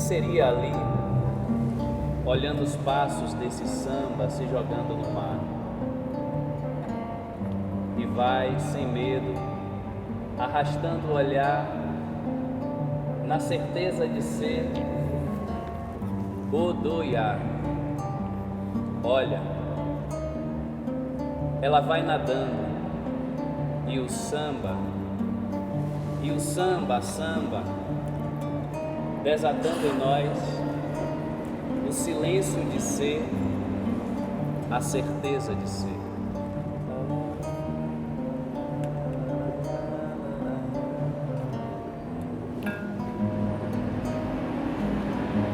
seria ali, olhando os passos desse samba se jogando no mar? E vai sem medo, arrastando o olhar, na certeza de ser Odoiá. Olha, ela vai nadando, e o samba, samba, desatando em nós o silêncio de ser, a certeza de ser.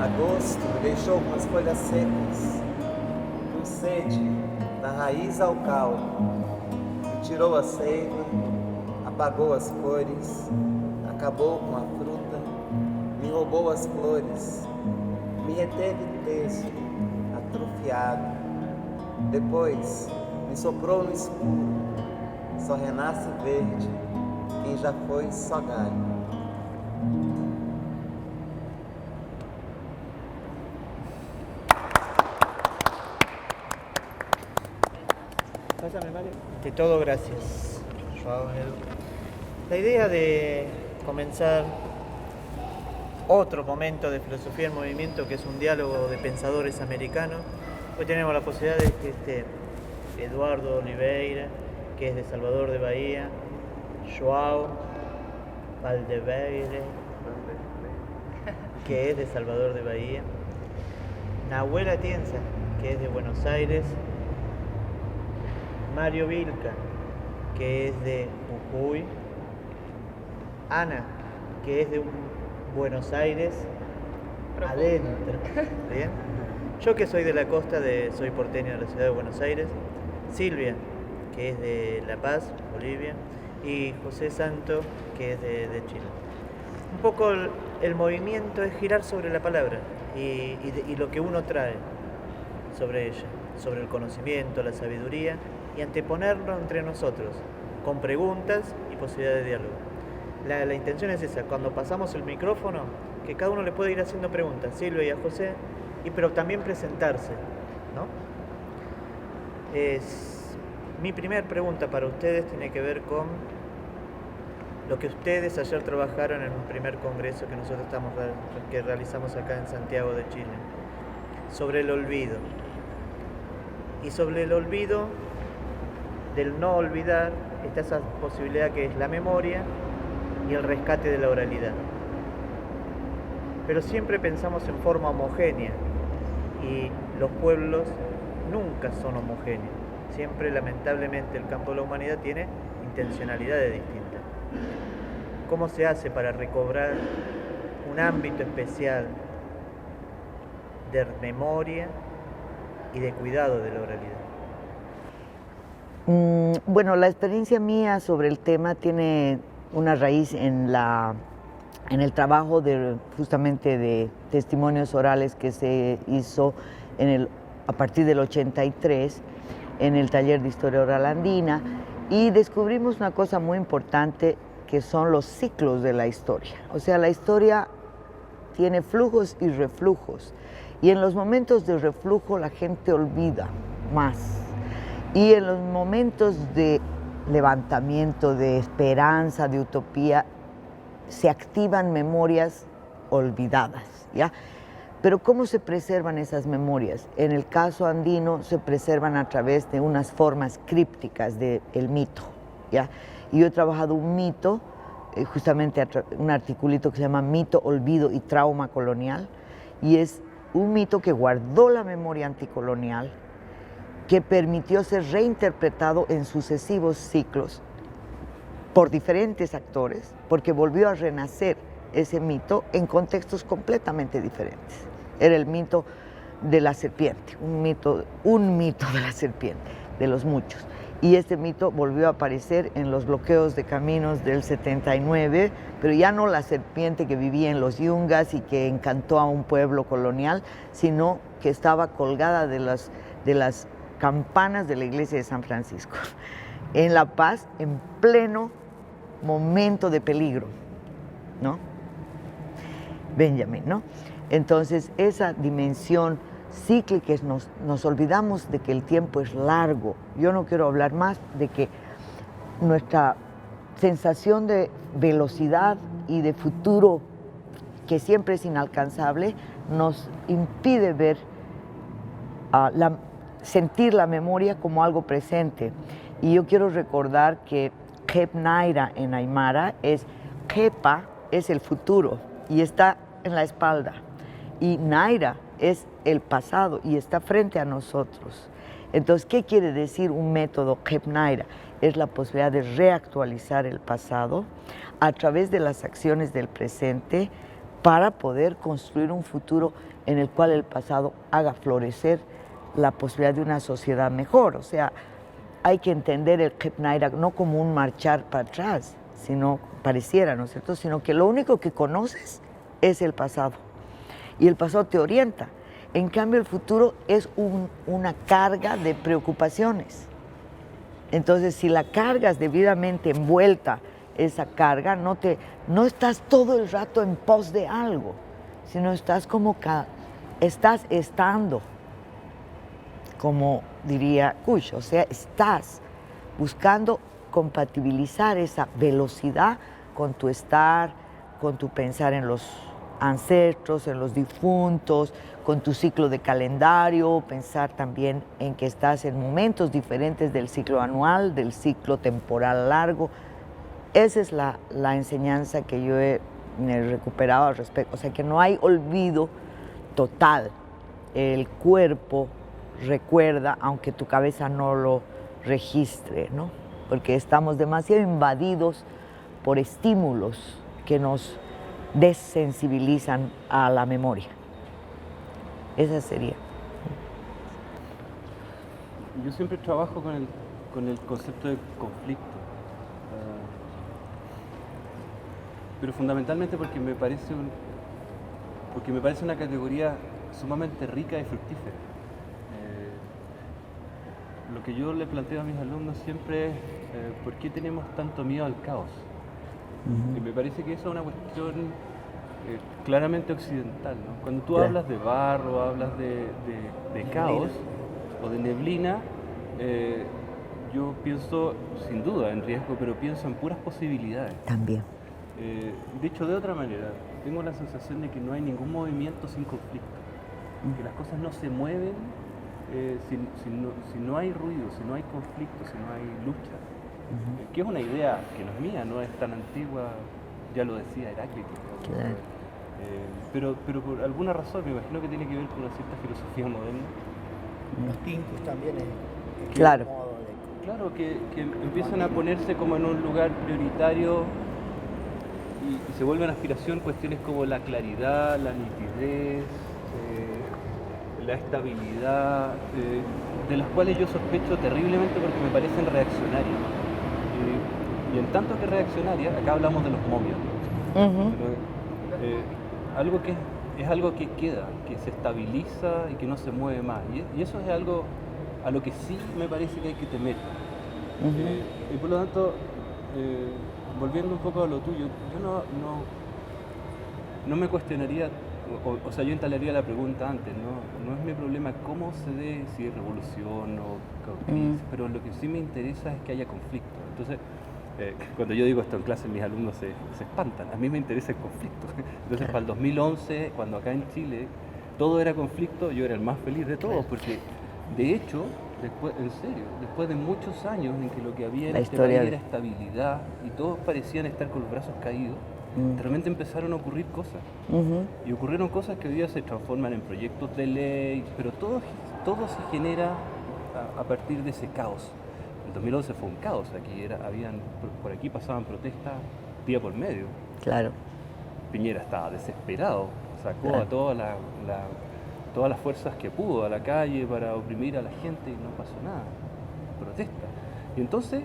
Agosto me deixou algumas folhas secas, com sede, da raiz ao caule. Me tirou a seiva, apagou as cores, acabou com a fruta, me roubou as flores, me reteve teso, atrofiado. Depois me soprou no escuro, só renasce verde quem já foi só galho. De todo, gracias, Joao. La idea de comenzar otro momento de filosofía en movimiento, que es un diálogo de pensadores americanos. Hoy tenemos la posibilidad de que esté Eduardo Oliveira, que es de Salvador de Bahía, Joao Valdebeire, que es de Salvador de Bahía, Nahuel Atienza, que es de Buenos Aires, Mario Vilca, que es de Jujuy, Ana, que es de Buenos Aires, adentro, ¿bien? Yo que soy de la costa, soy porteño de la ciudad de Buenos Aires, Silvia, que es de La Paz, Bolivia, y José Santo, que es de Chile. Un poco el movimiento es girar sobre la palabra y lo que uno trae sobre ella, sobre el conocimiento, la sabiduría, y anteponerlo entre nosotros, con preguntas y posibilidad de diálogo. La intención es esa, cuando pasamos el micrófono, que cada uno le puede ir haciendo preguntas, Silvia y a José, pero también presentarse, ¿no? Mi primera pregunta para ustedes tiene que ver con lo que ustedes ayer trabajaron en un primer congreso que nosotros que realizamos acá en Santiago de Chile, sobre el olvido. Y sobre el olvido, del no olvidar, está esa posibilidad que es la memoria y el rescate de la oralidad. Pero siempre pensamos en forma homogénea y los pueblos nunca son homogéneos. Siempre, lamentablemente, el campo de la humanidad tiene intencionalidades distintas. ¿Cómo se hace para recobrar un ámbito especial de memoria y de cuidado de la oralidad? Bueno, la experiencia mía sobre el tema tiene una raíz en el trabajo justamente de testimonios orales que se hizo a partir del 83 en el taller de historia oral andina, y descubrimos una cosa muy importante, que son los ciclos de la historia. O sea, la historia tiene flujos y reflujos, y en los momentos de reflujo la gente olvida más. Y en los momentos de levantamiento, de esperanza, de utopía, se activan memorias olvidadas, ¿ya? Pero ¿cómo se preservan esas memorias? En el caso andino se preservan a través de unas formas crípticas del mito, ¿ya? Y yo he trabajado un mito, justamente un articulito que se llama Mito, Olvido y Trauma Colonial, y es un mito que guardó la memoria anticolonial, que permitió ser reinterpretado en sucesivos ciclos por diferentes actores, porque volvió a renacer ese mito en contextos completamente diferentes. Era el mito de la serpiente, un mito de la serpiente, de los muchos. Y este mito volvió a aparecer en los bloqueos de caminos del 79, pero ya no la serpiente que vivía en los yungas y que encantó a un pueblo colonial, sino que estaba colgada de las campanas de la iglesia de San Francisco, en La Paz, en pleno momento de peligro, ¿no? Benjamin, ¿no? Entonces, esa dimensión cíclica, nos olvidamos de que el tiempo es largo. Yo no quiero hablar más de que nuestra sensación de velocidad y de futuro, que siempre es inalcanzable, nos impide ver, sentir la memoria como algo presente. Y yo quiero recordar que Qep Naira en Aymara Qepa es el futuro y está en la espalda, y Naira es el pasado y está frente a nosotros. Entonces, ¿qué quiere decir un método Qep Naira? Es la posibilidad de reactualizar el pasado a través de las acciones del presente para poder construir un futuro en el cual el pasado haga florecer la posibilidad de una sociedad mejor. O sea, hay que entender el Qep Naira no como un marchar para atrás, sino pareciera, ¿no es cierto?, sino que lo único que conoces es el pasado y el pasado te orienta. En cambio, el futuro es una carga de preocupaciones. Entonces, si la cargas debidamente envuelta, esa carga, no estás todo el rato en pos de algo, sino estás estando, como diría Kush, o sea, estás buscando compatibilizar esa velocidad con tu estar, con tu pensar en los ancestros, en los difuntos, con tu ciclo de calendario, pensar también en que estás en momentos diferentes del ciclo anual, del ciclo temporal largo. Esa es la enseñanza que yo he recuperado al respecto. O sea, que no hay olvido total. El cuerpo recuerda, aunque tu cabeza no lo registre, ¿no? Porque estamos demasiado invadidos por estímulos que nos desensibilizan a la memoria. Esa sería. Yo siempre trabajo con el concepto de conflicto, pero fundamentalmente porque me parece una categoría sumamente rica y fructífera. Lo que yo le planteo a mis alumnos siempre es ¿por qué tenemos tanto miedo al caos? Y me parece que eso es una cuestión claramente occidental, ¿no? Cuando tú hablas de barro, hablas de caos o de neblina, yo pienso, sin duda, en riesgo, pero pienso en puras posibilidades. También. Dicho de otra manera, tengo la sensación de que no hay ningún movimiento sin conflicto, que las cosas no se mueven si no hay ruido, si no hay conflicto, si no hay lucha. Que es una idea que no es mía, no es tan antigua, ya lo decía Heráclito. Claro. Pero por alguna razón, me imagino que tiene que ver con una cierta filosofía moderna. Los tincos también es Claro. un modo de... Claro, que empiezan a ponerse como en un lugar prioritario y se vuelven aspiración cuestiones como la claridad, la nitidez, la estabilidad, de las cuales yo sospecho terriblemente porque me parecen reaccionarias. Y en tanto que reaccionarias, acá hablamos de los momios, pero, algo que es algo que queda, que se estabiliza y que no se mueve más. Y eso es algo a lo que sí me parece que hay que temer. Y por lo tanto, volviendo un poco a lo tuyo, yo no me cuestionaría, o sea, yo instalaría la pregunta antes, no es mi problema cómo se dé, si es revolución o crisis, pero lo que sí me interesa es que haya conflicto. Entonces, cuando yo digo esto en clase, mis alumnos se espantan. A mí me interesa el conflicto. Entonces, para el 2011, cuando acá en Chile todo era conflicto, yo era el más feliz de todos, porque de hecho, después de muchos años en que lo que había en este país era estabilidad y todos parecían estar con los brazos caídos, de repente empezaron a ocurrir cosas. Y ocurrieron cosas que hoy día se transforman en proyectos de ley, pero todo se genera a partir de ese caos. El 2011 fue un caos, por aquí pasaban protestas día por medio. Claro. Piñera estaba desesperado, sacó a todas las fuerzas que pudo a la calle para oprimir a la gente y no pasó nada, protesta. Y entonces,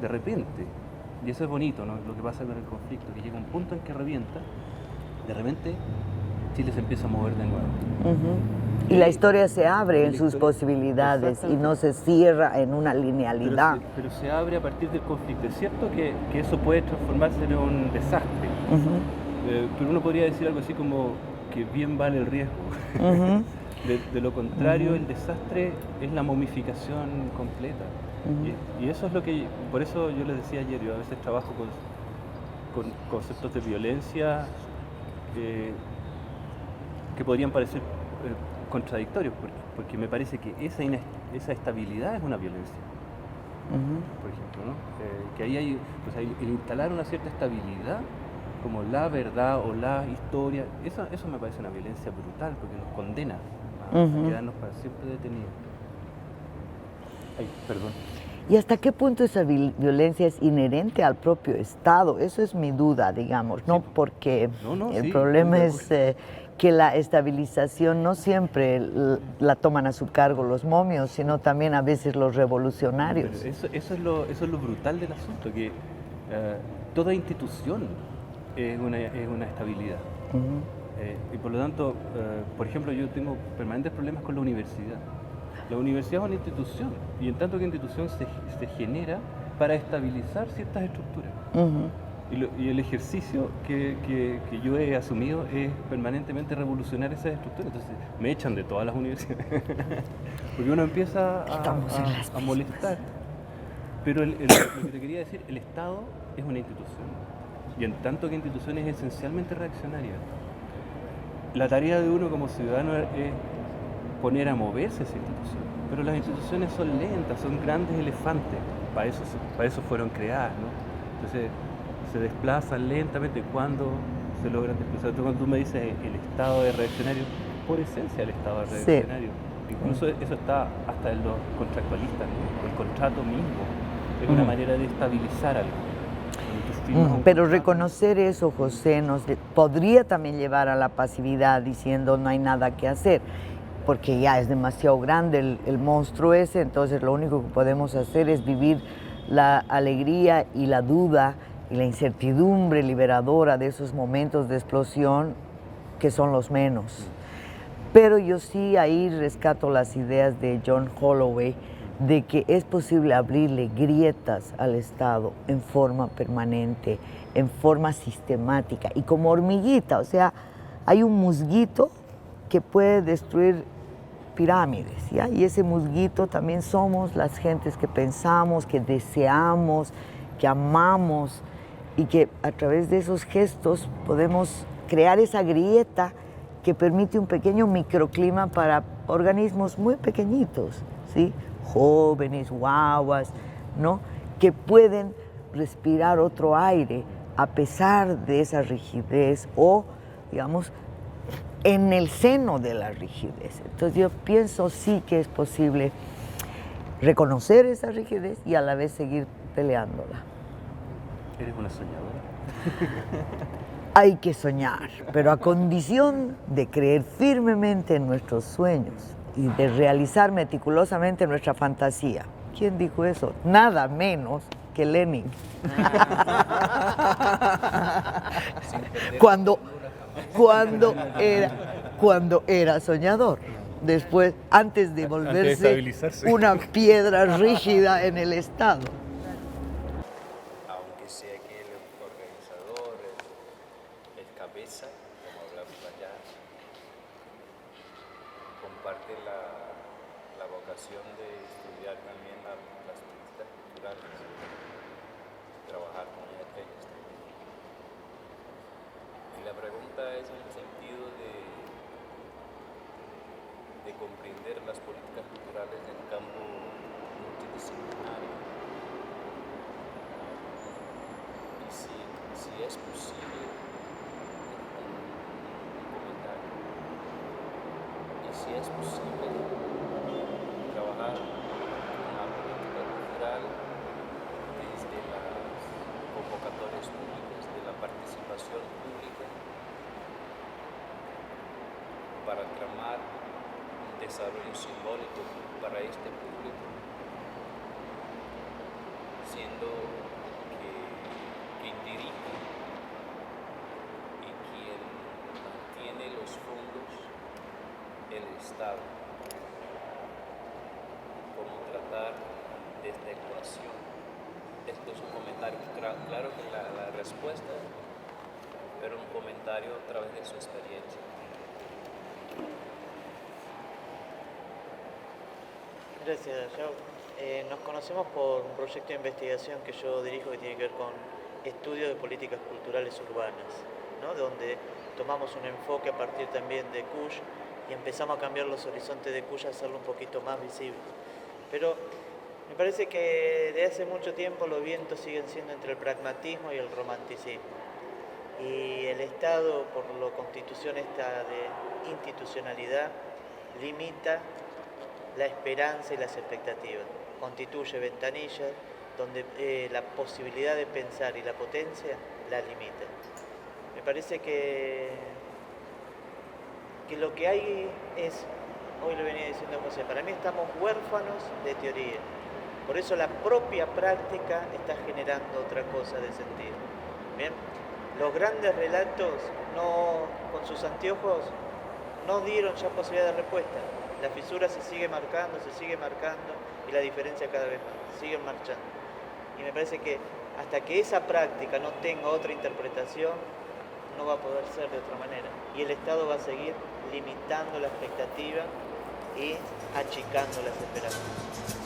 de repente, y eso es bonito, ¿no? Lo que pasa con el conflicto, que llega un punto en que revienta, de repente Chile se empieza a mover de nuevo. Y la historia se abre en sus posibilidades y no se cierra en una linealidad. Pero se abre a partir del conflicto. Es cierto que eso puede transformarse en un desastre, pero uno podría decir algo así como porque bien vale el riesgo. Ujú. De lo contrario, el desastre es la momificación completa. Y eso es lo que, por eso yo les decía ayer, yo a veces trabajo con conceptos de violencia que podrían parecer contradictorios, porque me parece que esa estabilidad es una violencia. Por ejemplo, ¿no? Que ahí hay, pues ahí, el instalar una cierta estabilidad, como la verdad o la historia, eso me parece una violencia brutal, porque nos condena a quedarnos para siempre detenidos. Ay, perdón. ¿Y hasta qué punto esa violencia es inherente al propio Estado? Eso es mi duda, digamos, ¿no? Sí. Porque No, el sí, problema estoy de es que la estabilización no siempre la toman a su cargo los momios, sino también a veces los revolucionarios. Pero eso es lo brutal del asunto, que toda institución es una estabilidad. Y por lo tanto, por ejemplo, yo tengo permanentes problemas con la universidad. La universidad es una institución, y en tanto que institución se genera para estabilizar ciertas estructuras. Y el ejercicio que yo he asumido es permanentemente revolucionar esas estructuras. Entonces me echan de todas las universidades, porque uno empieza a molestar. Pero lo que te quería decir, el Estado es una institución, y en tanto que institución es esencialmente reaccionaria. La tarea de uno como ciudadano es poner a moverse esa institución, pero las instituciones son lentas, son grandes elefantes, para eso fueron creadas, ¿no? Entonces se desplazan lentamente. Cuando se logran desplazar. Entonces, cuando tú me dices el Estado es reaccionario, por esencia el Estado es reaccionario. Incluso eso está hasta en los contractualistas, ¿no? El contrato mismo es una manera de estabilizar algo. Pero reconocer eso, José, podría también llevar a la pasividad diciendo no hay nada que hacer, porque ya es demasiado grande el monstruo ese, entonces lo único que podemos hacer es vivir la alegría y la duda y la incertidumbre liberadora de esos momentos de explosión que son los menos. Pero yo sí ahí rescato las ideas de John Holloway de que es posible abrirle grietas al Estado en forma permanente, en forma sistemática y como hormiguita, o sea, hay un musguito que puede destruir pirámides, ¿ya? Y ese musguito también somos las gentes que pensamos, que deseamos, que amamos, y que a través de esos gestos podemos crear esa grieta que permite un pequeño microclima para organismos muy pequeñitos, ¿sí? Jóvenes, guaguas, ¿no? Que pueden respirar otro aire a pesar de esa rigidez o, digamos, en el seno de la rigidez. Entonces yo pienso sí que es posible reconocer esa rigidez y a la vez seguir peleándola. ¿Eres una soñadora? Hay que soñar, pero a condición de creer firmemente en nuestros sueños y de realizar meticulosamente nuestra fantasía. ¿Quién dijo eso? Nada menos que Lenin. Cuando era soñador. Después, antes de volverse una piedra rígida en el Estado. Aunque sea que el organizador, el cabeza, como hablamos allá, comparte la vocación de estudiar también las políticas culturales, trabajar con ellas. Y la pregunta es en el sentido de comprender las políticas culturales en el campo multidisciplinario. Y si es posible, un comentario, y si es posible trabajar con la política cultural desde las convocatorias públicas, de la participación pública, para tramar un desarrollo simbólico para este público, siendo quien dirige y quien mantiene los fondos el Estado. Cómo tratar de esta ecuación. Esto es un comentario, claro que la respuesta, pero un comentario a través de su experiencia. Gracias, Yao. Nos conocemos por un proyecto de investigación que yo dirijo que tiene que ver con estudios de políticas culturales urbanas, ¿no? Donde tomamos un enfoque a partir también de Cush y empezamos a cambiar los horizontes de Cush, a hacerlo un poquito más visible. Pero me parece que de hace mucho tiempo los vientos siguen siendo entre el pragmatismo y el romanticismo. Y el Estado, por la constitución esta de institucionalidad, limita la esperanza y las expectativas. Constituye ventanillas donde la posibilidad de pensar y la potencia la limita. Me parece que lo que hay es, hoy lo venía diciendo José, para mí estamos huérfanos de teoría. Por eso la propia práctica está generando otra cosa de sentido. ¿Bien? Los grandes relatos, con sus anteojos, no dieron ya posibilidad de respuesta. La fisura se sigue marcando y la diferencia cada vez más, siguen marchando. Y me parece que hasta que esa práctica no tenga otra interpretación, no va a poder ser de otra manera. Y el Estado va a seguir limitando la expectativa y achicando las esperanzas.